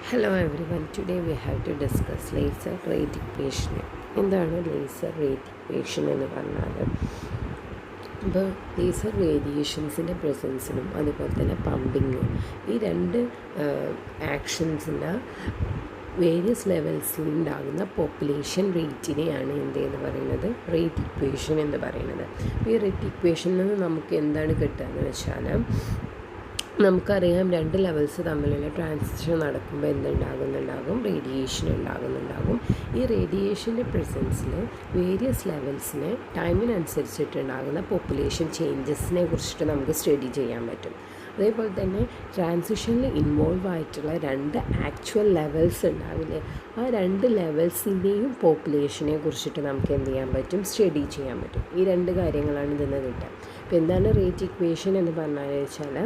Hello everyone. Today we have to discuss laser rate equation. എന്താണ് laser rate equation എന്ന് പറഞ്ഞാൽ, ഇപ്പോൾ laser റേഡിയേഷൻസിൻ്റെ പ്രസൻസിനും അതുപോലെ തന്നെ പമ്പിങ്, ഈ രണ്ട് ആക്ഷൻസിൻ്റെ വേരിയസ് ലെവൽസിൽ ഉണ്ടാകുന്ന പോപ്പുലേഷൻ റേറ്റിനെയാണ് എന്തെന്ന് പറയുന്നത് റേറ്റ് ഇക്വേഷൻ എന്ന് പറയുന്നത്. ഈ റേറ്റ് ഇക്വേഷനിൽ നിന്ന് നമുക്ക് എന്താണ് കിട്ടുക എന്ന് വെച്ചാൽ, നമുക്കറിയാം രണ്ട് ലെവൽസ് തമ്മിലുള്ള ട്രാൻസിഷൻ നടക്കുമ്പോൾ എന്തുണ്ടാകുന്നുണ്ടാകും, റേഡിയേഷൻ ഉണ്ടാകുന്നുണ്ടാകും. ഈ റേഡിയേഷൻ്റെ പ്രസൻസിൽ വേരിയസ് ലെവൽസിന് ടൈമിനനുസരിച്ചിട്ടുണ്ടാകുന്ന പോപ്പുലേഷൻ ചേഞ്ചസിനെ കുറിച്ചിട്ട് നമുക്ക് സ്റ്റഡി ചെയ്യാൻ പറ്റും. അതേപോലെ തന്നെ ട്രാൻസിഷനിൽ ഇൻവോൾവ് ആയിട്ടുള്ള രണ്ട് ആക്ച്വൽ ലെവൽസ് ഉണ്ടാവില്ലേ, ആ രണ്ട് ലെവൽസിൻ്റെയും പോപ്പുലേഷനെ കുറിച്ചിട്ട് നമുക്ക് എന്ത് ചെയ്യാൻ പറ്റും, സ്റ്റഡി ചെയ്യാൻ പറ്റും. ഈ രണ്ട് കാര്യങ്ങളാണ് ഇതിന് കിട്ടുക. അപ്പോൾ എന്താണ് റേറ്റ് ഇക്വേഷൻ എന്ന് പറഞ്ഞാൽ വെച്ചാൽ,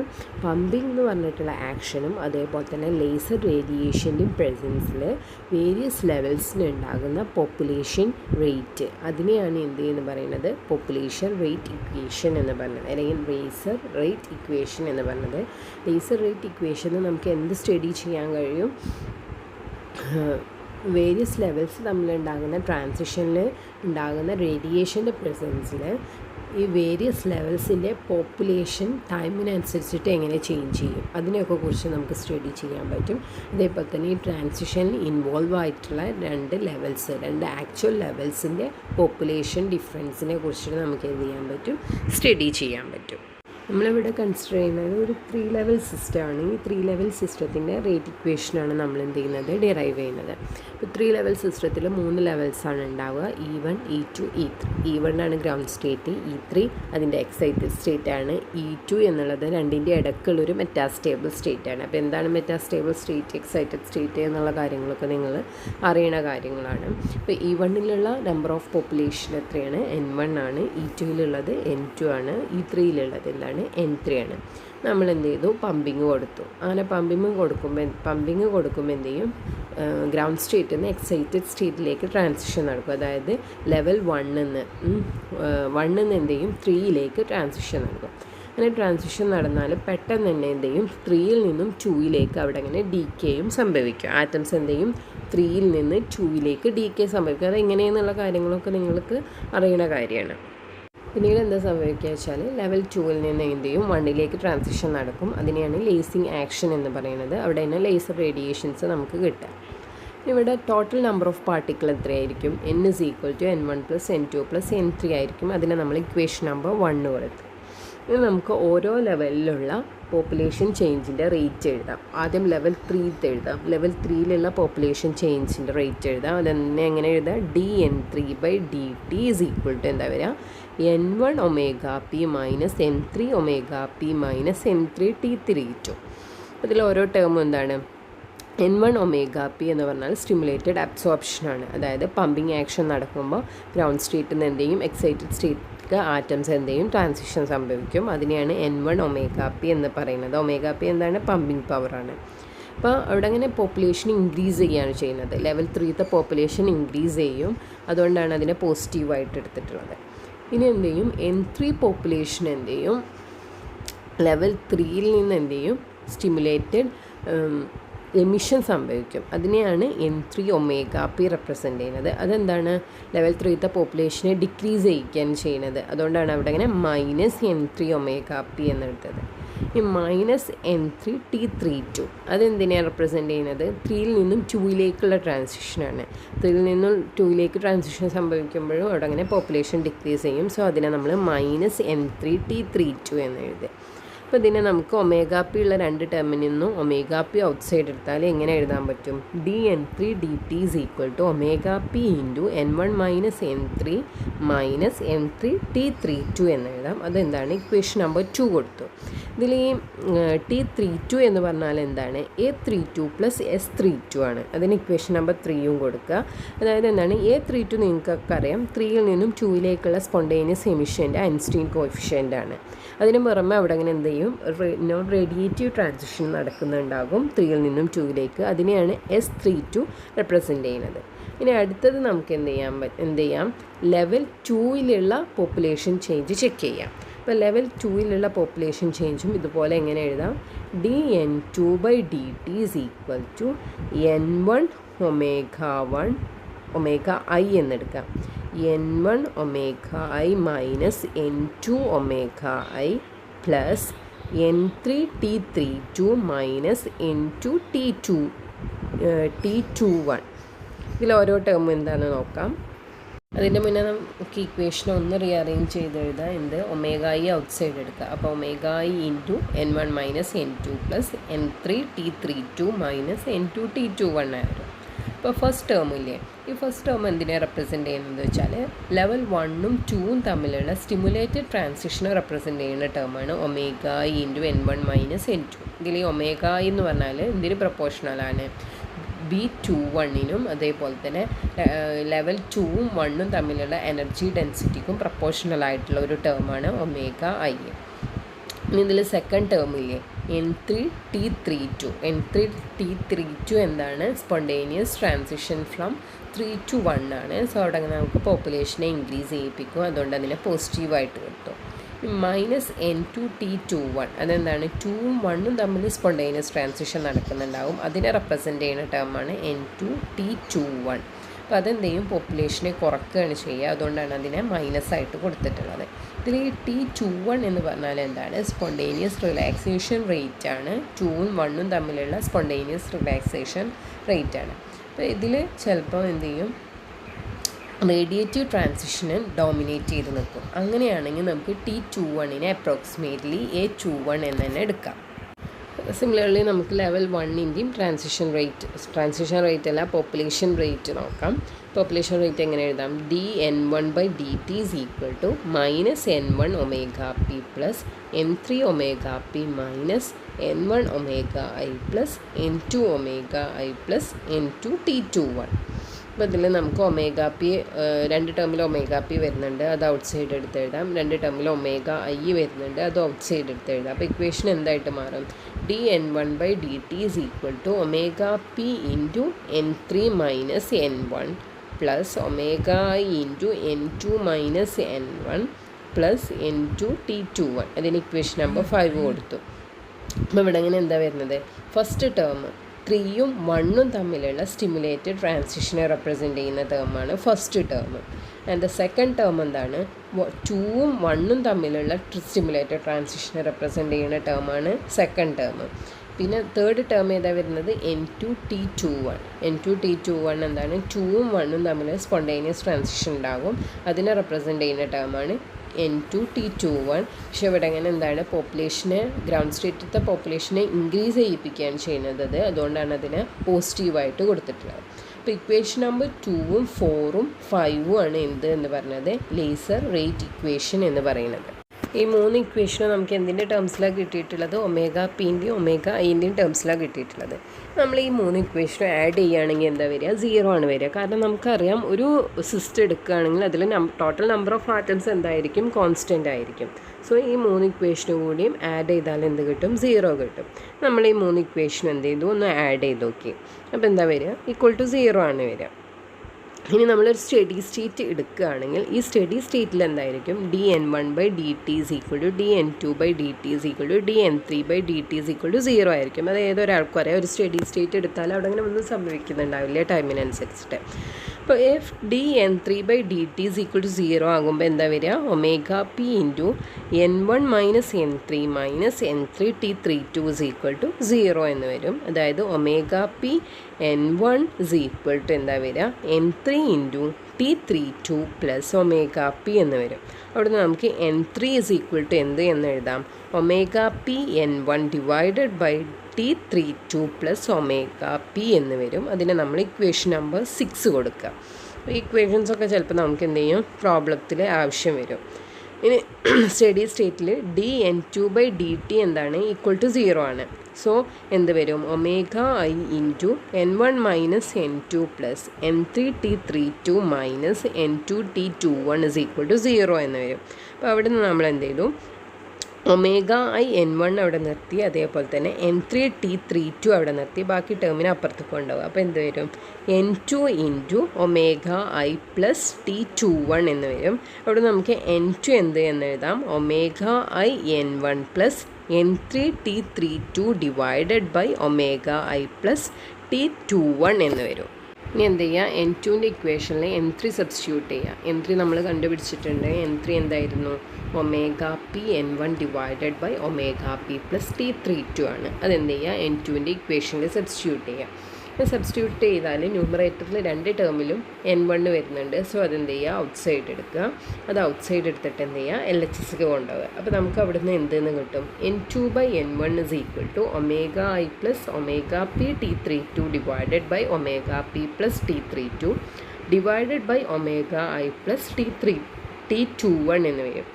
പമ്പിങ് എന്ന് പറഞ്ഞിട്ടുള്ള ആക്ഷനും അതേപോലെ തന്നെ ലേസർ റേഡിയേഷൻ്റെയും പ്രസൻസിൽ വേരിയസ് ലെവൽസിന് ഉണ്ടാകുന്ന പോപ്പുലേഷൻ റേറ്റ്, അതിനെയാണ് എന്ത് എന്ന് പറയുന്നത് പോപ്പുലേഷൻ റേറ്റ് ഇക്വേഷൻ എന്ന് പറയുന്നത്, അല്ലെങ്കിൽ ലേസർ റേറ്റ് ഇക്വേഷൻ എന്ന് പറയുന്നത്. ലേസർ റേറ്റ് ഇക്വേഷന് നമുക്ക് എന്ത് സ്റ്റഡി ചെയ്യാൻ കഴിയും, വേരിയസ് ലെവൽസ് തമ്മിലുണ്ടാകുന്ന ട്രാൻസിഷനിൽ ഉണ്ടാകുന്ന റേഡിയേഷൻ്റെ പ്രസൻസിൽ ഈ വേരിയസ് ലെവൽസിൻ്റെ പോപ്പുലേഷൻ ടൈമിനനുസരിച്ചിട്ട് എങ്ങനെ ചേഞ്ച് ചെയ്യും, അതിനെയൊക്കെ കുറിച്ച് നമുക്ക് സ്റ്റഡി ചെയ്യാൻ പറ്റും. അതേപോലെ തന്നെ ഈ ട്രാൻസിഷനിൽ ഇൻവോൾവ് ആയിട്ടുള്ള രണ്ട് ലെവൽസ്, രണ്ട് ആക്ച്വൽ ലെവൽസിൻ്റെ പോപ്പുലേഷൻ ഡിഫറൻസിനെ കുറിച്ചിട്ട് നമുക്ക് എന്ത് ചെയ്യാൻ പറ്റും, സ്റ്റഡി ചെയ്യാൻ പറ്റും. നമ്മളിവിടെ കൺസിഡർ ചെയ്യുന്നത് ഒരു 3 ലെവൽ സിസ്റ്റമാണ്. ഈ 3 ലെവൽ സിസ്റ്റത്തിൻ്റെ റേറ്റ് ഇക്വേഷനാണ് നമ്മൾ എന്ത് ചെയ്യുന്നത്, ഡിറൈവ് ചെയ്യുന്നത്. ഇപ്പോൾ 3 ലെവൽ സിസ്റ്റത്തിൽ 3 ലെവൽസാണ് ഉണ്ടാവുക, E1, E2, E3. E1 ആണ് ഗ്രൗണ്ട് സ്റ്റേറ്റ്, E3 അതിൻ്റെ എക്സൈറ്റഡ് സ്റ്റേറ്റ് ആണ്, E2 എന്നുള്ളത് രണ്ടിൻ്റെ ഇടയ്ക്കുള്ളൊരു മെറ്റാസ്റ്റേബിൾ സ്റ്റേറ്റ് ആണ്. അപ്പോൾ എന്താണ് മെറ്റാസ്റ്റേബിൾ സ്റ്റേറ്റ്, എക്സൈറ്റഡ് സ്റ്റേറ്റ് എന്നുള്ള കാര്യങ്ങളൊക്കെ നിങ്ങൾ അറിയണ കാര്യങ്ങളാണ്. ഇപ്പോൾ E1ലുള്ള നമ്പർ ഓഫ് പോപ്പുലേഷൻ എത്രയാണ്, N1 ആണ്, E2യിലുള്ളത് N2 ആണ്, E3യിലുള്ളത് എന്താണ്, N3 ആണ്. നമ്മൾ എന്ത് ചെയ്തു, പമ്പിങ് കൊടുത്തു. അങ്ങനെ പമ്പിങ് കൊടുക്കുമ്പോൾ എന്ത് ചെയ്യും, ഗ്രൗണ്ട് സ്റ്റേറ്റിൽ നിന്ന് എക്സൈറ്റഡ് സ്റ്റേറ്റിലേക്ക് ട്രാൻസിഷൻ നടക്കും. അതായത് ലെവൽ 1ൽ നിന്ന് എന്ത് ചെയ്യും, 3യിലേക്ക് ട്രാൻസിഷൻ നടക്കും. അങ്ങനെ ട്രാൻസിഷൻ നടന്നാൽ പെട്ടെന്ന് തന്നെ എന്ത് ചെയ്യും, 3യിൽ നിന്നും 2യിലേക്ക് അവിടെ അങ്ങനെ ഡീക്കേയും സംഭവിക്കും. ആറ്റംസ് എന്ത് ചെയ്യും, 3യിൽ നിന്ന് 2യിലേക്ക് ഡീക്കേ സംഭവിക്കും. അതെങ്ങനെയെന്നുള്ള കാര്യങ്ങളൊക്കെ നിങ്ങൾക്ക് അറിയുന്ന കാര്യമാണ്. പിന്നീട് എന്താ സംഭവിക്കുക വെച്ചാൽ, ലെവൽ 2ൽ നിന്ന് എന്ത് ചെയ്യും, 1ലേക്ക് ട്രാൻസിഷൻ നടക്കും. അതിനെയാണ് ലേസിങ് ആക്ഷൻ എന്ന് പറയുന്നത്. അവിടെ തന്നെ ലേസർ റേഡിയേഷൻസ് നമുക്ക് കിട്ടുക. ഇവിടെ ടോട്ടൽ നമ്പർ ഓഫ് പാർട്ടിക്കിൾ എത്രയായിരിക്കും, N=N1 + N2 + N3 ആയിരിക്കും. അതിനെ നമ്മൾ ഇക്വേഷൻ നമ്പർ 1 കൊടുത്തു. ഇത് നമുക്ക് ഓരോ ലെവലിലുള്ള പോപ്പുലേഷൻ ചേഞ്ചിൻ്റെ റേറ്റ് എഴുതാം. ആദ്യം ലെവൽ 3 എഴുതാം. ലെവൽ 3യിലുള്ള പോപ്പുലേഷൻ ചേഞ്ചിൻ്റെ റേറ്റ് എഴുതാം. അതെന്നെ എങ്ങനെ എഴുതാം, dN3/dt എന്താ വരിക, N1 ωp - N3 ωp - N3t3/2. അതിൽ ഓരോ ടേമും എന്താണ്, N1 ωp എന്ന് പറഞ്ഞാൽ സ്റ്റിമുലേറ്റഡ് അബ്സോർപ്ഷനാണ്. അതായത് പമ്പിങ് ആക്ഷൻ നടക്കുമ്പോൾ ഗ്രൗണ്ട് സ്റ്റേറ്റിൽ നിന്ന് എന്ത് ചെയ്യും, എക്സൈറ്റഡ് സ്റ്റേറ്റ് ആറ്റംസ് എന്ത് ചെയ്യും, ട്രാൻസിഷൻ സംഭവിക്കും. അതിനെയാണ് N1 ωp എന്ന് പറയുന്നത്. ωp എന്താണ്, പമ്പിങ് പവറാണ്. അപ്പോൾ അവിടെ അങ്ങനെ പോപ്പുലേഷൻ ഇൻക്രീസ് ചെയ്യുകയാണ് ചെയ്യുന്നത്. ലെവൽ 3ത്തെ പോപ്പുലേഷൻ ഇൻക്രീസ് ചെയ്യും. അതുകൊണ്ടാണ് അതിനെ പോസിറ്റീവായിട്ട് എടുത്തിട്ടുള്ളത്. ഇനി എന്ത് ചെയ്യും, N3 പോപ്പുലേഷൻ എന്ത് ചെയ്യും, ലെവൽ 3യിൽ നിന്ന് എന്ത് ചെയ്യും, സ്റ്റിമുലേറ്റഡ് എമിഷൻ സംഭവിക്കും. അതിനെയാണ് N3 ωp റെപ്രസെൻ്റ് ചെയ്യുന്നത്. അതെന്താണ്, ലെവൽ 3ത്തെ പോപ്പുലേഷനെ ഡിക്രീസ് ചെയ്യിക്കാൻ ചെയ്യുന്നത്. അതുകൊണ്ടാണ് അവിടെ ഇങ്ങനെ -N3 ωp എന്നെടുത്തത്. ഈ -N3t3/2 അതെന്തിനാണ് റെപ്രസെൻ്റ് ചെയ്യുന്നത്, 3യിൽ നിന്നും 2യിലേക്കുള്ള ട്രാൻസിഷനാണ്. 3യിൽ നിന്നും 2യിലേക്ക് ട്രാൻസിഷൻ സംഭവിക്കുമ്പോഴും അവിടെ അങ്ങനെ പോപ്പുലേഷൻ ഡിക്രീസ് ചെയ്യും. സോ അതിനെ നമ്മൾ -N3t3/2 എന്ന് എഴുതി. അപ്പോൾ ഇതിനെ നമുക്ക് ωp ഉള്ള രണ്ട് ടേമിൽ നിന്നും ωp ഔട്ട്സൈഡ് എടുത്താൽ എങ്ങനെ എഴുതാൻ പറ്റും, dN3dt ωp × N1 - N3 - N3t3/2 എന്ന് എഴുതാം. അതെന്താണ്, ഇക്വേഷൻ നമ്പർ 2 കൊടുത്തു. ഇതിൽ ഈ t3/2 എന്ന് പറഞ്ഞാൽ എന്താണ്, A32 + S32 ആണ്. അതിന് ഇക്വേഷൻ നമ്പർ 3യും കൊടുക്കുക. അതായത് എന്താണ്, A32 നിങ്ങൾക്കൊക്കെ അറിയാം, 3യിൽ നിന്നും 2യിലേക്കുള്ള സ്പോണ്ടേനിയസ് എമിഷൻ്റെ ഐൻസ്റ്റീൻ കോഎഫിഷ്യൻ്റ് ആണ്. അതിന് പുറമെ അവിടെ അങ്ങനെ എന്ത് ചെയ്യും, നോൺ റേഡിയേറ്റീവ് ട്രാൻസിഷൻ നടക്കുന്നുണ്ടാകും 3യിൽ നിന്നും 2യിലേക്ക്. അതിനെയാണ് S32 റെപ്രസെൻ്റ് ചെയ്യുന്നത്. ഇനി അടുത്തത് നമുക്ക് എന്ത് ചെയ്യാം, ലെവൽ 2യിലുള്ള പോപ്പുലേഷൻ ചേഞ്ച് ചെക്ക് ചെയ്യാം. അപ്പോൾ ലെവൽ 2ലുള്ള പോപ്പുലേഷൻ ചേഞ്ചും ഇതുപോലെ എങ്ങനെ എഴുതാം? dN2/dt is equal to N1 ഒമേഗ1 ഒമേഗ ഐ എന്നെടുക്കാം. N1 omega I minus N2 omega I plus N3 T32 minus N2 T21. ഇതിൽ ഓരോ ടേമും എന്താണെന്ന് നോക്കാം. അതിൻ്റെ മുന്നേ നമുക്ക് ഇക്വേഷൻ ഒന്ന് റീഅറേഞ്ച് ചെയ്ത് എഴുതാം. എന്ത്? ഒമേഗ ഐ ഔട്ട് സൈഡ് എടുക്കുക. അപ്പോൾ omega I into N1 minus N2 plus N3 T32 minus N2 T21 ആയിരുന്നു. ഇപ്പോൾ ഫസ്റ്റ് ടേമില്ലേ, ഈ ഫസ്റ്റ് ടേം എന്തിനെ റെപ്രസെൻറ്റ് ചെയ്യുന്നത് വെച്ചാൽ ലെവൽ 1ഉം 2ഉം തമ്മിലുള്ള സ്റ്റിമുലേറ്റഡ് ട്രാൻസിഷനെ റെപ്രസെൻറ്റ് ചെയ്യുന്ന ടേമാണ് omega I into N1 minus N2. ഇതിൽ ഈ ഒമേഗ ഐ എന്ന് പറഞ്ഞാൽ എന്തിന് പ്രൊപ്പോർഷണലാണ്? B21നും അതേപോലെ തന്നെ ലെവൽ 2ഉം 1ഉം തമ്മിലുള്ള എനർജി ഡെൻസിറ്റിക്കും പ്രൊപ്പോർഷണൽ ആയിട്ടുള്ള ഒരു ടേമാണ് ഒമേഗ ഐ. ഇനി ഇതിൽ second ടേമില്ലേ, N3 T32. N3 T32 എന്താണ്? സ്പോണ്ടേനിയസ് ട്രാൻസിഷൻ ഫ്രം 3 to 1 ആണ്. സോ അവിടെ നമുക്ക് പോപ്പുലേഷനെ ഇൻക്രീസ് ചെയ്യിപ്പിക്കും, അതുകൊണ്ട് അതിനെ പോസിറ്റീവായിട്ട് കിട്ടും. മൈനസ് N2 T21 അതെന്താണ്? 2ഉം 1ഉം തമ്മിൽ സ്പോണ്ടേനിയസ് ട്രാൻസിഷൻ നടക്കുന്നുണ്ടാവും, അതിനെ റെപ്രസെൻറ്റ് ചെയ്യുന്ന ടേമാണ് N2 T21. അപ്പോൾ അതെന്ത് ചെയ്യും? പോപ്പുലേഷനെ കുറയ്ക്കുകയാണ് ചെയ്യുക, അതുകൊണ്ടാണ് അതിനെ മൈനസായിട്ട് കൊടുത്തിട്ടുള്ളത്. ഇതിൽ ഈ T21 എന്ന് പറഞ്ഞാൽ എന്താണ്? സ്പോണ്ടേനിയസ് റിലാക്സേഷൻ റേറ്റ് ആണ്. 2ഉം 1ഉം തമ്മിലുള്ള സ്പോണ്ടേനിയസ് റിലാക്സേഷൻ റേറ്റ് ആണ്. അപ്പോൾ ഇതിൽ ചിലപ്പോൾ എന്ത് ചെയ്യും? റേഡിയേറ്റീവ് ട്രാൻസിഷന് ഡോമിനേറ്റ് ചെയ്ത് നിൽക്കും. അങ്ങനെയാണെങ്കിൽ നമുക്ക് T21നെ അപ്രോക്സിമേറ്റ്ലി A21 എന്ന് തന്നെ എടുക്കാം. സിമിലർലി നമുക്ക് ലെവൽ 1ൻ്റെയും ട്രാൻസിഷൻ റേറ്റ് അല്ല, പോപ്പുലേഷൻ റേറ്റ് നോക്കാം. പോപ്പുലേഷൻ റേറ്റ് എങ്ങനെ എഴുതാം? dN1/dt is equal to minus N1 omega P plus N3 omega P minus N1 omega I plus N2 omega I plus N2 T21. അപ്പോൾ ഇതിൽ നമുക്ക് omega P രണ്ട് ടേമിൽ omega P വരുന്നുണ്ട്, അത് ഔട്ട് സൈഡ് എടുത്ത് എഴുതാം. രണ്ട് ടേമിൽ ഒമേഗ ഐ വരുന്നുണ്ട്, അത് ഔട്ട് സൈഡ് എടുത്ത് എഴുതാം. അപ്പോൾ ഇക്വേഷൻ എന്തായിട്ട് മാറും? dN1/dt is equal to omega P into N3 minus N1 plus omega I into N2 minus N1 plus N2 T21. അതിന് ഇക്വേഷൻ നമ്പർ 5 കൊടുത്തു. അപ്പോൾ ഇവിടെ ഇങ്ങനെ എന്താ വരുന്നത്? ഫസ്റ്റ് ടേം 3ഉം 1ഉം തമ്മിലുള്ള സ്റ്റിമുലേറ്റഡ് ട്രാൻസിഷനെ റെപ്രസെൻറ്റ് ചെയ്യുന്ന ടേമാണ് first term. And the second term എന്താണ്? 2ഉം 1ഉം തമ്മിലുള്ള സ്റ്റിമുലേറ്റഡ് ട്രാൻസിഷനെ റെപ്രസെൻറ്റ് ചെയ്യുന്ന ടേമാണ് സെക്കൻഡ് ടേം. പിന്നെ തേർഡ് ടേം ഏതാ വരുന്നത്? N2 T21. N2 T21 എന്താണ്? 2ഉം 1ഉം തമ്മിൽ സ്പോണ്ടേനിയസ് ട്രാൻസിഷൻ ഉണ്ടാകും, അതിനെ റെപ്രസെൻറ്റ് ചെയ്യുന്ന ടേമാണ് N2 T21. പക്ഷെ ഇവിടെ അങ്ങനെ എന്താണ്? പോപ്പുലേഷനെ ഗ്രൗണ്ട് സ്റ്റേറ്റിലത്തെ പോപ്പുലേഷനെ ഇൻക്രീസ് ചെയ്യിപ്പിക്കുകയാണ് ചെയ്യുന്നത്, അതുകൊണ്ടാണ് അതിനെ പോസിറ്റീവായിട്ട് കൊടുത്തിട്ടുള്ളത്. അപ്പോൾ ഇക്വേഷൻ നമ്പർ 2ഉം 4ഉം 5ഉം ആണ് എന്ത് എന്ന് പറഞ്ഞത്? ലേസർ റേറ്റ് ഇക്വേഷൻ എന്ന് പറയുന്നത്. ഈ 3 ഇക്വേഷനും നമുക്ക് എന്തിൻ്റെ ടേംസിലാണ് കിട്ടിയിട്ടുള്ളത്? ഒമേഗ പിൻ്റെയും ഒമേഗ ഐൻ്റെയും ടേംസിലാണ് കിട്ടിയിട്ടുള്ളത്. നമ്മൾ ഈ 3 ഇക്വേഷനും ആഡ് ചെയ്യുകയാണെങ്കിൽ എന്താ വരിക? 0 ആണ് വരിക. കാരണം നമുക്കറിയാം ഒരു സിസ്റ്റം എടുക്കുകയാണെങ്കിൽ അതിൽ ടോട്ടൽ നമ്പർ ഓഫ് ആറ്റംസ് എന്തായിരിക്കും? കോൺസ്റ്റൻ്റ് ആയിരിക്കും. സോ ഈ 3 ഇക്വേഷനും കൂടിയും ആഡ് ചെയ്താൽ എന്ത് കിട്ടും? 0 കിട്ടും. നമ്മൾ ഈ 3 ഇക്വേഷനും എന്ത് ചെയ്തു? ഒന്ന് ആഡ് ചെയ്ത് നോക്കി. അപ്പോൾ എന്താ വരിക? ഈക്വൽ ടു 0 ആണ് വരിക. ഇനി നമ്മളൊരു സ്റ്റഡി സ്റ്റേറ്റ് എടുക്കുകയാണെങ്കിൽ ഈ സ്റ്റഡി സ്റ്റേറ്റിൽ എന്തായിരിക്കും? dN1/dt is equal to dN2/dt is equal to dN3/dt is equal to 0 ആയിരിക്കും. അത് ഏതൊരാൾക്കും അറിയാം. ഒരു സ്റ്റഡി സ്റ്റേറ്റ് എടുത്താൽ അവിടെ അങ്ങനെ ഒന്നും സംഭവിക്കുന്നുണ്ടാവില്ല ടൈമിനനുസരിച്ചിട്ട്. അപ്പോൾ F dN3/dt is equal to 0 ആകുമ്പോൾ എന്താ വരിക? Omega P into N1 minus N3 minus N3 T32 is equal to 0 എന്ന് വരും. അതായത് omega P N1 is equal to എന്താ വരിക? N3 into T32 plus omega P എന്ന് വരും. അവിടുന്ന് നമുക്ക് N3 ഈസ് ഈക്വൽ ടു എന്ത് എന്ന് എഴുതാം? Omega P N1 divided by T32 plus omega P എന്ന് വരും. അതിന് നമ്മൾ ഇക്വേഷൻ നമ്പർ 6 കൊടുക്കുക. ഈ ഇക്വേഷൻസൊക്കെ ചിലപ്പോൾ നമുക്ക് എന്ത് ചെയ്യും? പ്രോബ്ലത്തിൽ ആവശ്യം വരും. ഇനി സ്റ്റഡി സ്റ്റേറ്റിൽ dN2/dt എന്താണ്? ഈക്വൽ ടു 0 ആണ്. സോ എന്ത് വരും? Omega I into N1 minus N2 plus N3 T32 minus N2 T21 is equal to 0 എന്ന് വരും. അപ്പോൾ അവിടെ നിന്ന് നമ്മൾ എന്ത് ചെയ്തു? ഒമേഗ ഐ n1 അവിടെ നിർത്തി, അതേപോലെ തന്നെ n3 T32 അവിടെ നിർത്തി, ബാക്കി ടേമിന് അപ്പുറത്തേക്ക് കൊണ്ടുപോകും. അപ്പോൾ എന്ത് വരും? n2 into omega I plus T21 എന്ന് വരും. അവിടെ നമുക്ക് n2 എന്ത് എന്ന് എഴുതാം? Omega I n1 plus n3 T32 divided by omega I plus T21 എന്ന് വരും. ഇനി എന്ത് ചെയ്യുക? n2ൻ്റെ ഇക്വേഷനിൽ n3 സബ്സ്റ്റിറ്റ്യൂട്ട് ചെയ്യുക. n3 നമ്മൾ കണ്ടുപിടിച്ചിട്ടുണ്ട്. n3 എന്തായിരുന്നു? Omega P n1 divided by omega P plus T32 ആണ്. അതെന്ത് ചെയ്യുക? n2ൻ്റെ ഇക്വേഷനിൽ സബ്സ്റ്റിറ്റ്യൂട്ട് ചെയ്യുക. സബ്സ്റ്റിറ്റ്യൂട്ട് ചെയ്താൽ ന്യൂമറേറ്ററിൽ രണ്ട് ടേമിലും n1 വരുന്നുണ്ട്. സോ അതെന്ത് ചെയ്യുക? ഔട്ട് സൈഡ് എടുക്കുക. അത് ഔട്ട് സൈഡ് എടുത്തിട്ട് എന്ത് ചെയ്യുക? LHSക്ക് കൊണ്ടുപോകുക. അപ്പോൾ നമുക്ക് അവിടുന്ന് എന്തെന്ന് കിട്ടും? n2 by n1 is equal to omega I plus omega P T32 divided by omega P plus T32 divided by omega I plus T21 എന്ന് വരും.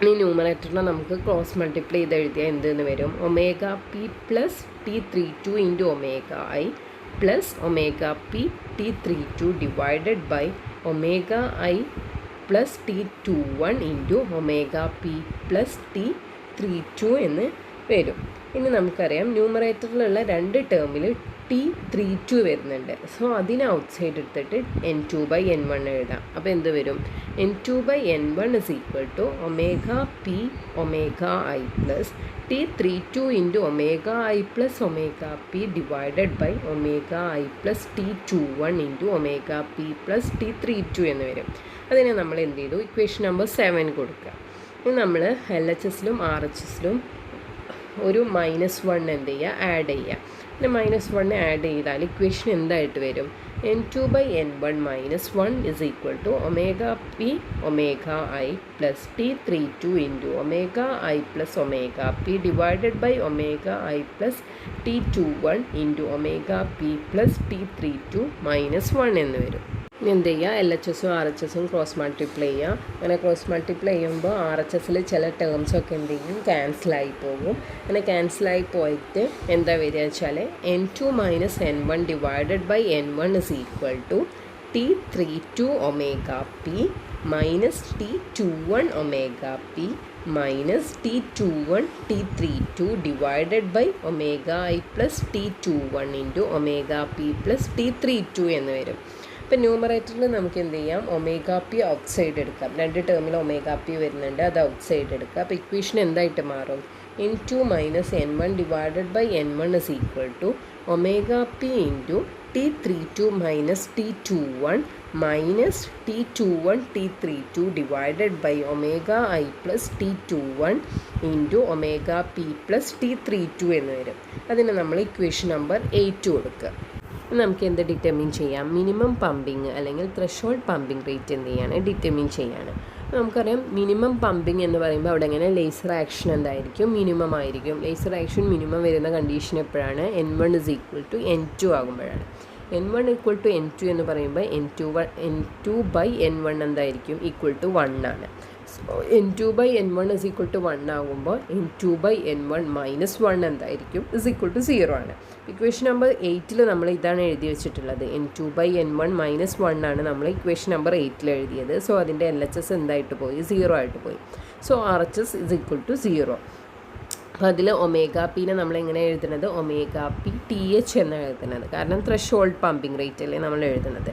ഈ ന്യൂമറേറ്ററിനെ നമുക്ക് ക്രോസ് മൾട്ടിപ്ലൈ ചെയ്ത് എഴുതിയാൽ എന്തെന്ന് വരും? Omega P plus T32 into omega I plus omega P T32 divided by omega I plus T21 into omega P plus T32 എന്ന് വരും. ഇനി നമുക്കറിയാം ന്യൂമറേറ്ററിലുള്ള രണ്ട് ടേമിൽ T32 വരുന്നുണ്ട്. സോ അതിനെ ഔട്ട് സൈഡ് എടുത്തിട്ട് n2 ബൈ n1 എഴുതാം. അപ്പോൾ എന്ത് വരും? n2 by n1 is equal to omega P omega I plus T32 into omega I plus omega P divided by omega I plus T21 into omega P plus T32 എന്ന് വരും. അതിനെ നമ്മൾ എന്ത് ചെയ്തു? ഇക്വേഷൻ നമ്പർ 7 കൊടുക്കുക. ഇനി നമ്മൾ LHSലും RHSലും ഒരു -1 എന്ത് ചെയ്യുക? ആഡ് ചെയ്യുക. പിന്നെ -1 ആഡ് ചെയ്താൽ ഇക്വേഷൻ എന്തായിട്ട് വരും? n2 by n1 -1 is equal to omega P omega I plus T32 into omega I plus omega P divided by omega I plus T21 into omega P plus T32 -1 എന്ന് വരും. ഇനി എന്ത് ചെയ്യുക? LHSും RHSും cross multiply ചെയ്യുക. അങ്ങനെ cross multiply ചെയ്യുമ്പോൾ RHSൽ ചില ടേംസൊക്കെ എന്ത് ചെയ്യും? ക്യാൻസലായി പോകും. അങ്ങനെ ക്യാൻസലായി പോയിട്ട് എന്താ വരിക വെച്ചാൽ n2 minus n1 divided by n1 is equal to T32 omega P minus T21 omega P minus T21 T32 divided by omega I plus T21 into omega P plus T32 എന്ന് വരും. ഇപ്പോൾ ന്യൂമറേറ്ററിൽ നമുക്ക് എന്ത് ചെയ്യാം? ഒമേഗ പി ഔട്ട് സൈഡ് എടുക്കാം. രണ്ട് ടേമിൽ ഒമേഗ പി വരുന്നുണ്ട്, അത് ഔട്ട് സൈഡ് എടുക്കുക. അപ്പോൾ ഇക്വേഷൻ എന്തായിട്ട് മാറും? n2 minus n1 divided by n1 is equal to omega P into T32 minus T21 minus T21 T32 divided by omega I plus T21 into omega P plus T32 എന്ന് വരും. അതിന് നമ്മൾ equation number 8 കൊടുക്കുക. നമുക്ക് എന്ത് determine ചെയ്യാം? Minimum pumping അല്ലെങ്കിൽ threshold pumping rate എന്ത് ചെയ്യാണ്? ഡിറ്റർമിൻ ചെയ്യാണ്. നമുക്കറിയാം മിനിമം പമ്പിങ് എന്ന് പറയുമ്പോൾ അവിടെ എങ്ങനെ ലേസർ ആക്ഷൻ എന്തായിരിക്കും? മിനിമം ആയിരിക്കും. ലേസർ ആക്ഷൻ മിനിമം വരുന്ന കണ്ടീഷൻ എപ്പോഴാണ്? n1 is equal to n2 ആകുമ്പോഴാണ്. n1 ഈക്വൽ ടു n2 എന്ന് പറയുമ്പോൾ n2 ബൈ n1 എന്തായിരിക്കും? ഈക്വൽ ടു 1 ആണ്. So n2 by n1 is equal to 1 ആകുമ്പോൾ n2 ബൈ n1 മൈനസ് 1 എന്തായിരിക്കും? ഇസ് ഈക്വൽ ടു 0 ആണ്. ഇക്വേഷൻ നമ്പർ 8 നമ്മൾ ഇതാണ് എഴുതി വെച്ചിട്ടുള്ളത്. n2 ബൈ n1 മൈനസ് 1 ആണ് നമ്മൾ ഇക്വേഷൻ നമ്പർ 8 എഴുതിയത്. സോ അതിൻ്റെ LHS എന്തായിട്ട് പോയി? 0 ആയിട്ട് പോയി. So RHS is equal to 0. അപ്പോൾ അതിൽ ഒമേഗ പിനെ നമ്മൾ എങ്ങനെ എഴുതുന്നത്? ഒമേഗ പി TH എന്നാണ് എഴുതുന്നത്. കാരണം ത്രെഷോൾഡ് പമ്പിങ് റേറ്റ് അല്ലേ നമ്മൾ എഴുതുന്നത്.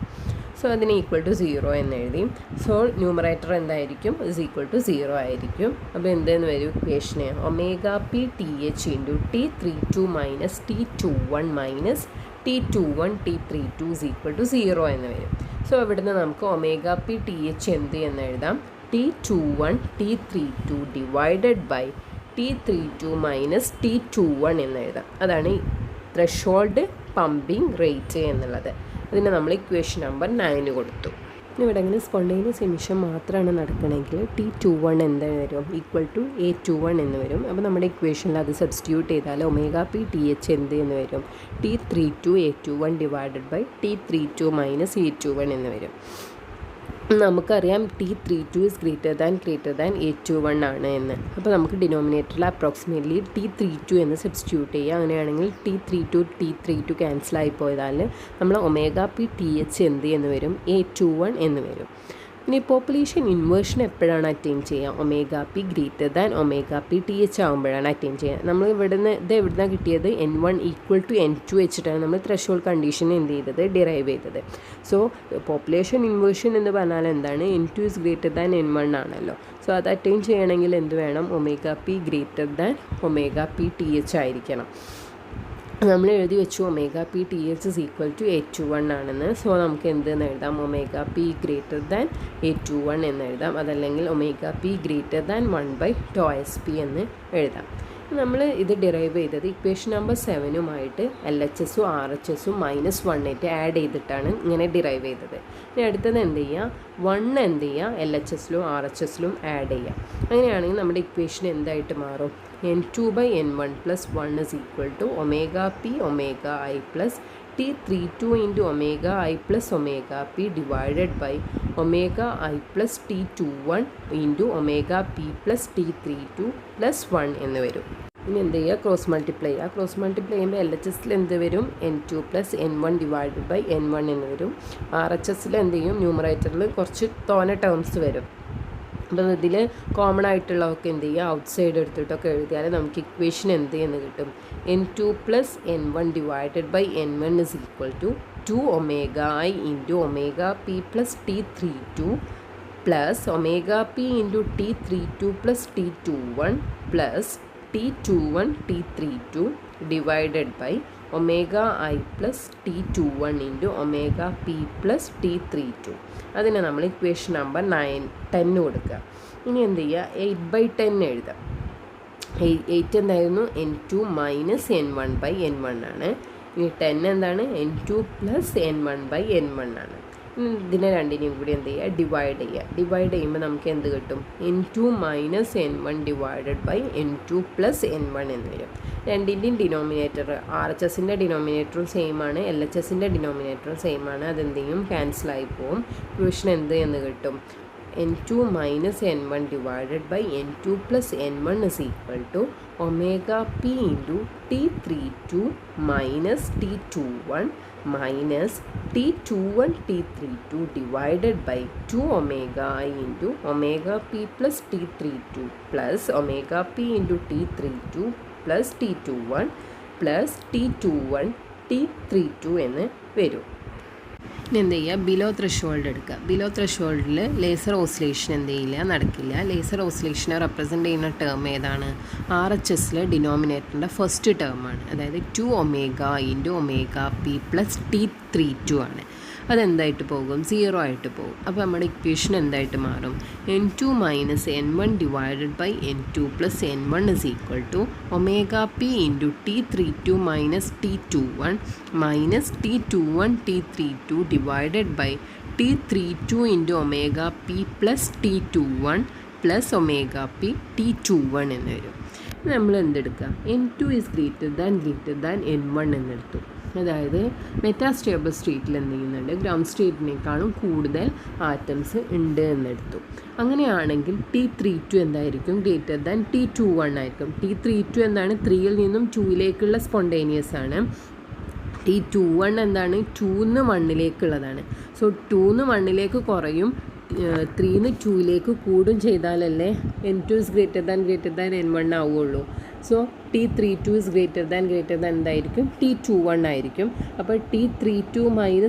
സോ അതിന് ഈക്വൽ ടു 0 എന്ന് എഴുതി. സോ ന്യൂമറേറ്റർ എന്തായിരിക്കും? ഇസ് ഈക്വൽ ടു 0 ആയിരിക്കും. അപ്പോൾ എന്തെന്ന് വരും ഇക്വേഷന്? Omega P TH into T32 minus T21 minus T21 T32 is equal to 0 എന്ന് വരും. സോ ഇവിടുന്ന് നമുക്ക് ഒമേഗ പി TH എന്ത് എന്ന് എഴുതാം? T21 T32 divided by T32 minus T21 എന്ന് എഴുതാം. അതാണ് ത്രെഷോൾഡ് പമ്പിങ് റേറ്റ് എന്നുള്ളത്. അതിന് നമ്മൾ ഇക്വേഷൻ നമ്പർ 9 കൊടുത്തു. ഇനി ഇവിടെ ഇങ്ങനെ സ്പോണ്ടേനിയസ് എമിഷൻ മാത്രമാണ് നടക്കണമെങ്കിൽ T21 എന്താ വരും? ഈക്വൽ ടു A21 എന്ന് വരും. അപ്പോൾ നമ്മുടെ ഇക്വേഷനിൽ അത് സബ്സ്റ്റിറ്റ്യൂട്ട് ചെയ്താൽ ഒമേഗ പി TH എന്ത് എന്ന് വരും? T32 A21 divided by T32 minus A21 എന്ന് വരും. നമുക്കറിയാം T32 is greater than A21 ആണ് എന്ന്. അപ്പോൾ നമുക്ക് ഡിനോമിനേറ്ററിൽ അപ്രോക്സിമേറ്റ്ലി T32 എന്ന് സബ്സ്റ്റിറ്റ്യൂട്ട് ചെയ്യുക. അങ്ങനെയാണെങ്കിൽ T32 ക്യാൻസലായി പോയതാൽ നമ്മൾ ഒമേഗ പി TH എന്ത് എന്ന് വരും? A21 എന്ന് വരും. ഇനി പോപ്പുലേഷൻ ഇൻവേർഷൻ എപ്പോഴാണ് അറ്റൈൻ ചെയ്യുക? Omega P greater than omega P T H ആകുമ്പോഴാണ് അറ്റൈൻ ചെയ്യുക. നമ്മൾ ഇവിടുന്ന് എവിടുന്നാണ് കിട്ടിയത്? N1 = N2 വെച്ചിട്ടാണ് നമ്മൾ ത്രെഷോൾഡ് കണ്ടീഷൻ എന്ത് ചെയ്തത്? ഡിറൈവ് ചെയ്തത്. സോ പോപ്പുലേഷൻ ഇൻവേർഷൻ എന്ന് പറഞ്ഞാൽ എന്താണ്? N2 ഗ്രേറ്റർ ദാൻ N1 ആണല്ലോ. സോ അത് അറ്റൈൻ ചെയ്യണമെങ്കിൽ എന്ത് വേണം? Omega P greater than omega P T H ആയിരിക്കണം. നമ്മൾ എഴുതി വെച്ചു omega P T H =A21 ആണെന്ന്. സോ നമുക്ക് എന്തെന്ന് എഴുതാം? Omega P greater than A21 എന്ന് എഴുതാം. അതല്ലെങ്കിൽ omega P greater than 1/τSP എന്ന് എഴുതാം. നമ്മൾ ഇത് ഡിറൈവ് ചെയ്തത് ഇക്വേഷൻ നമ്പർ 7 LHSഉം RHSഉം -1 ആഡ് ചെയ്തിട്ടാണ് ഇങ്ങനെ ഡിറൈവ് ചെയ്തത്. ഇനി അടുത്തത് എന്ത് ചെയ്യുക? 1 എന്ത് ചെയ്യുക? LHSലും RHSലും ആഡ് ചെയ്യുക. അങ്ങനെയാണെങ്കിൽ നമ്മുടെ ഇക്വേഷൻ എന്തായിട്ട് മാറും? N2/N1 + 1 = omega P omega I + T32 × omega I + omega P divided by omega I + T21 × omega p + T32 + 1 എന്ന് വരും. ഇനി എന്ത് ചെയ്യുക? ക്രോസ് മൾട്ടിപ്ലൈ ചെയ്യുക. ക്രോസ് മൾട്ടിപ്ലൈ ചെയ്യുമ്പോൾ LHSൽ എന്ത് വരും? N2 + N1 divided by N1 എന്ന് വരും. RHSൽ എന്ത് ചെയ്യും? ന്യൂമറേറ്ററിൽ കുറച്ച് തോനെ ടേംസ് വരും. അപ്പോൾ ഇതിൽ കോമൺ ആയിട്ടുള്ളതൊക്കെ എന്ത് ചെയ്യുക? ഔട്ട് സൈഡ് എടുത്തിട്ടൊക്കെ എഴുതിയാൽ നമുക്ക് ഇക്വേഷൻ എന്ത് എന്ന് കിട്ടും? N2 + N1 divided by N1 = 2 omega I × omega p + T32 plus omega p × T32 + T21 plus T21 T32 divided by omega I + T21 × omega p + T32. അതിന് നമ്മൾ ഇക്വേഷൻ നമ്പർ 10 കൊടുക്കുക. ഇനി എന്ത് ചെയ്യുക? 8/10 എഴുതാം. 8 എന്തായിരുന്നു? N2 - N1/N1 ആണ്. ഇനി 10 എന്താണ്? N2 + N1/N1 ആണ്. ഇതിനെ രണ്ടിനെയും കൂടി എന്ത് ചെയ്യുക? ഡിവൈഡ് ചെയ്യുക. ഡിവൈഡ് ചെയ്യുമ്പോൾ നമുക്ക് എന്ത് കിട്ടും? N2 - N1 divided by N2 + N1 എന്ന് വരും. രണ്ടിൻ്റെയും ഡിനോമിനേറ്റർ RHSൻ്റെ ഡിനോമിനേറ്ററും സെയിം ആണ്, LHSൻ്റെ ഡിനോമിനേറ്ററും സെയിം ആണ്. അതെന്ത് ചെയ്യും? ക്യാൻസലായി പോവും. ഇക്വേഷൻ എന്ത് എന്ന് കിട്ടും? N2 - N1 divided by N2 + N1 = omega p × T32 - T21 minus T21 T32 divided by 2 omega I into omega p plus T32 plus omega p into T32 plus T21 plus T21 T32 എന്ന് വരും. ഇനി എന്ത് ചെയ്യുക? Below threshold എടുക്കുക. Below ത്രെഷോൾഡിൽ laser oscillation എന്ത് ചെയ്യില്ല? നടക്കില്ല. Laser ഓസിലേഷനെ represent ചെയ്യുന്ന ടേം ഏതാണ്? RHSലെ ഡിനോമിനേറ്ററിൻ്റെ ഫസ്റ്റ് ടേമാണ്. അതായത് 2 omega into omega P plus T32 ആണ്. അതെന്തായിട്ട് പോകും? 0 ആയിട്ട് പോകും. അപ്പോൾ നമ്മുടെ ഇക്വേഷൻ എന്തായിട്ട് മാറും? N2 - N1 divided by N2 + N1 = omega P into T32 - T21 minus T21 T32 divided by T32 × omega P plus T21 plus omega p T21 എന്ന് വരും. നമ്മൾ എന്തെടുക്കുക? N2 > N1 എന്നെടുത്തു. അതായത് മെറ്റാസ്റ്റേബിൾ സ്റ്റേറ്റിൽ എന്ത് ചെയ്യുന്നുണ്ട്? ഗ്രൗണ്ട് സ്റ്റേറ്റിനേക്കാളും കൂടുതൽ ആറ്റംസ് ഉണ്ട് എന്നെടുത്തു. അങ്ങനെയാണെങ്കിൽ T32 എന്തായിരിക്കും? T21 ആയിരിക്കും. T32 എന്താണ്? 3ൽ നിന്നും 2ലേക്കുള്ള സ്പോണ്ടേനിയസ് ആണ്. T21 എന്താണ്? 2ന്ന് 1ലേക്കുള്ളതാണ്. സോ 2ന്ന് 1ലേക്ക് കുറയും, 3ന്ന് 2ലേക്ക് കൂടും ചെയ്താലല്ലേ N2 > N1 ആവുകയുള്ളൂ. സോ T32 എന്തായിരിക്കും? T21 ആയിരിക്കും. അപ്പോൾ T32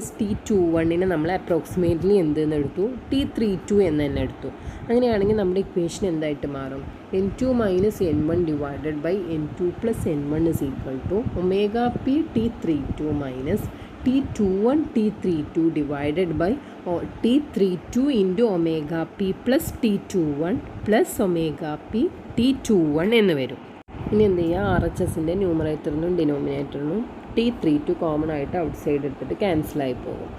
- T21 നമ്മൾ അപ്രോക്സിമേറ്റ്ലി എന്തെന്ന് എടുത്തു? T32 എന്ന് തന്നെ എടുത്തു. അങ്ങനെയാണെങ്കിൽ നമ്മുടെ ഇക്വേഷൻ എന്തായിട്ട് മാറും? N2 - N1 divided by N2 + N1 = omega P T32 minus T21 T32 divided by T32 × omega P plus T21 plus omega p T21 എന്ന് വരും. ഇനി എന്ത് ചെയ്യുക? RHSൻ്റെ ന്യൂമറേറ്ററിനും ഡിനോമിനേറ്ററിനും T32 കോമൺ ആയിട്ട് ഔട്ട് സൈഡ് എടുത്തിട്ട് ക്യാൻസലായി പോകും.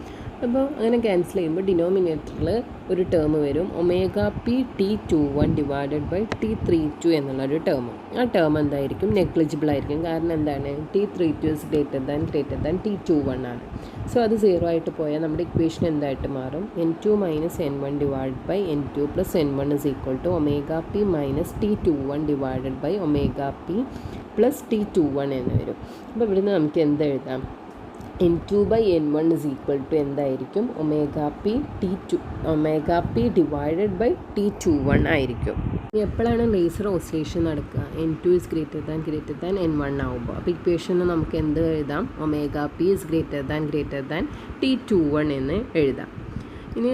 അപ്പോൾ അങ്ങനെ ക്യാൻസൽ ചെയ്യുമ്പോൾ ഡിനോമിനേറ്ററിൽ ഒരു ടേം വരും, omega p T21 divided by T32 എന്നുള്ളൊരു ടേം. ആ ടേം എന്തായിരിക്കും? നെഗ്ലിജിബിൾ ആയിരിക്കും. കാരണം എന്താണ്? T32 > T21 ആണ്. സോ അത് 0 ആയിട്ട് പോയാൽ നമ്മുടെ ഇക്വേഷൻ എന്തായിട്ട് മാറും? N2 - N1 divide by N2 + N1 = omega P minus T21 divided by omega P plus T21 എന്ന് വരും. അപ്പോൾ ഇവിടുന്ന് നമുക്ക് എന്ത് എഴുതാം? N2/N1 is equal to എന്തായിരിക്കും omega p T2 omega p divided by T21 ആയിരിക്കും. ഇനി എപ്പോഴാണ് ലേസർ ഓസിലേഷൻ നടക്കുക? N2 is greater than N1 ആകുമ്പോൾ. അപ്പോൾ ഇക്വേഷന് നമുക്ക് എന്ത് എഴുതാം? omega p is greater than T21 എന്ന് എഴുതാം. ഇനി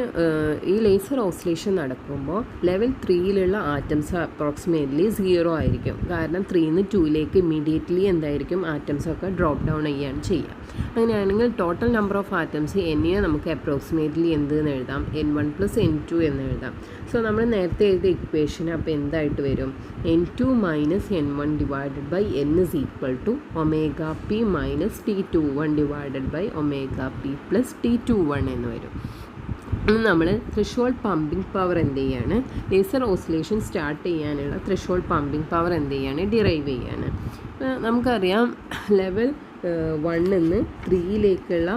ഈ ലേസർ ഓസിലേഷൻ നടക്കുമ്പോൾ ലെവൽ 3യിലുള്ള ആറ്റംസ് അപ്രോക്സിമേറ്റ്ലി 0 ആയിരിക്കും. കാരണം 3-ന്ന് 2ലേക്ക് ഇമ്മീഡിയറ്റ്ലി എന്തായിരിക്കും ആറ്റംസൊക്കെ ഡ്രോപ്പ് ഡൗൺ ചെയ്യുകയാണ് ചെയ്യുക. അങ്ങനെയാണെങ്കിൽ ടോട്ടൽ നമ്പർ ഓഫ് ആറ്റംസ് എന്നിനെ നമുക്ക് അപ്രോക്സിമേറ്റ്ലി എന്തെന്ന് എഴുതാം? N1 + N2 എന്ന് എഴുതാം. സോ നമ്മൾ നേരത്തെ എഴുതിയ ഇക്വേഷൻ അപ്പോൾ എന്തായിട്ട് വരും? N2 - N1 / N is equal to omega p - T21 / omega p + T21 എന്ന് വരും. നമ്മൾ ത്രെഷോൾഡ് പമ്പിംഗ് പവർ എന്ത് ചെയ്യാണ്? ലേസർ ഓസിലേഷൻ സ്റ്റാർട്ട് ചെയ്യാനുള്ള ത്രെഷോൾഡ് പമ്പിംഗ് പവർ എന്ത് ചെയ്യാണ്? ഡിറൈവ് ചെയ്യാണ്. നമുക്കറിയാം ലെവൽ 1-ന്ന് 3യിലേക്കുള്ള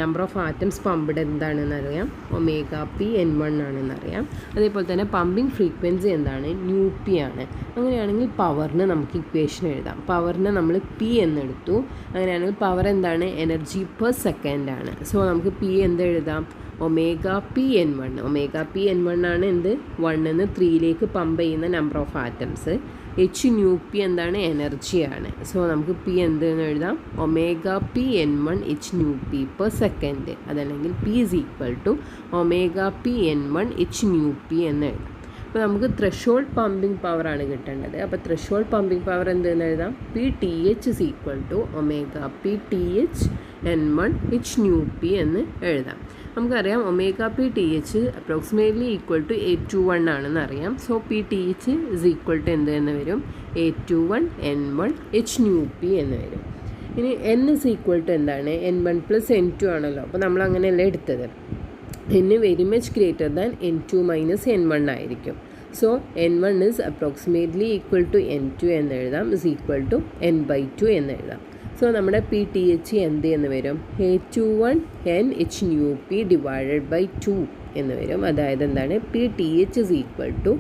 നമ്പർ ഓഫ് ആറ്റംസ് പമ്പ്ഡ് എന്താണെന്ന് അറിയാം, omega p N1 ആണെന്നറിയാം. അതേപോലെ തന്നെ പമ്പിംഗ് ഫ്രീക്വൻസി എന്താണ്? µp ആണ്. അങ്ങനെയാണെങ്കിൽ പവറിന് നമുക്ക് ഇക്വേഷൻ എഴുതാം. പവറിന് നമ്മൾ p എന്നെടുത്തു. അങ്ങനെയാണെങ്കിൽ പവർ എന്താണ്? എനർജി പെർ സെക്കൻഡ് ആണ്. സോ നമുക്ക് p എന്ത് എഴുതാം? omega p N1. omega p N1 ആണ് എന്ത്? 1-ന്ന് 3യിലേക്ക് പമ്പ് ചെയ്യുന്ന നമ്പർ ഓഫ് ആറ്റംസ്. hµp എന്താണ്? എനർജിയാണ്. സോ നമുക്ക് p എന്തെന്ന് എഴുതാം? omega p N1 hµp per second. അതല്ലെങ്കിൽ p is equal to omega p N1 hµp എന്ന് എഴുതാം. അപ്പോൾ നമുക്ക് ത്രെഷോൾഡ് പമ്പിംഗ് പവറാണ് കിട്ടേണ്ടത്. അപ്പോൾ ത്രെഷോൾഡ് പമ്പിംഗ് പവർ എന്തെന്ന് എഴുതാം? PTH is equal to omega p TH N1 hµp എന്ന് എഴുതാം. നമുക്കറിയാം omega p TH approximately equal to A21 ആണെന്ന് അറിയാം. So PTH is equal to എന്തെന്ന് വരും? A21 N1 hµp എന്ന് വരും. ഇനി N is equal to എന്താണ്? N1 + N2 ആണല്ലോ. അപ്പോൾ നമ്മൾ അങ്ങനെയല്ല എടുത്തത്. N very much greater than N2 - N1 ആയിരിക്കും. So N1 is approximately equal to N2 എന്ന് എഴുതാം, is equal to N/2 എന്ന് എഴുതാം. സോ നമ്മുടെ PTH എന്ത് എന്ന് വരും? A21 N hµp / 2 എന്ന് വരും. അതായത് എന്താണ്? PTH is equal to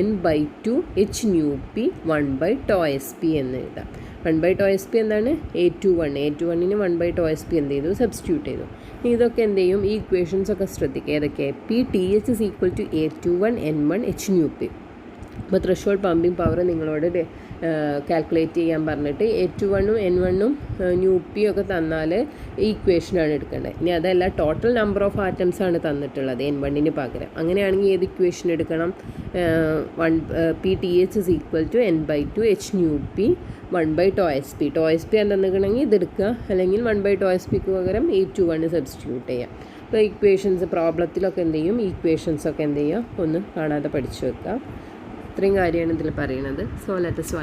N/2 hµp 1/τsp എന്ന് എഴുതാം. 1/τsp എന്താണ്? A21-ന് 1/τsp എന്ത് ചെയ്തു? സബ്സ്റ്റിറ്റ്യൂട്ട് ചെയ്തു. ഇതൊക്കെ എന്ത് ചെയ്യും? ഈ ഇക്വേഷൻസ് ഒക്കെ ശ്രദ്ധിക്കുക. ഏതൊക്കെ? PTH is equal to A21 N1 hµp. അപ്പോൾ ത്രെഷോൾഡ് പമ്പിംഗ് പവർ നിങ്ങളോട് കാൽക്കുലേറ്റ് ചെയ്യാൻ പറഞ്ഞിട്ട് A21-ഉം N1-ഉം µp ഒക്കെ തന്നാൽ ഈ ഇക്വേഷനാണ് എടുക്കേണ്ടത്. ഇനി അതല്ല, ടോട്ടൽ നമ്പർ ഓഫ് ആറ്റംസ് ആണ് തന്നിട്ടുള്ളത് N1-ന് പകരം. അങ്ങനെയാണെങ്കിൽ ഏത് ഇക്വേഷൻ എടുക്കണം? PTH is equal to N/2 hµp 1/τsp. τsp എന്തെന്നിക്കണമെങ്കിൽ ഇതെടുക്കുക, അല്ലെങ്കിൽ 1/τsp-ക്ക് പകരം A21 സബ്സ്റ്റിറ്റ്യൂട്ട് ചെയ്യാം. അപ്പോൾ ഇക്വേഷൻസ് പ്രോബ്ലത്തിലൊക്കെ എന്ത് ചെയ്യും? ഈ ഇക്വേഷൻസൊക്കെ എന്ത് ചെയ്യുക? ഒന്ന് കാണാതെ പഠിച്ചു വെക്കുക. ഇത്രയും കാര്യമാണ് ഇതിൽ പറയുന്നത്. So let us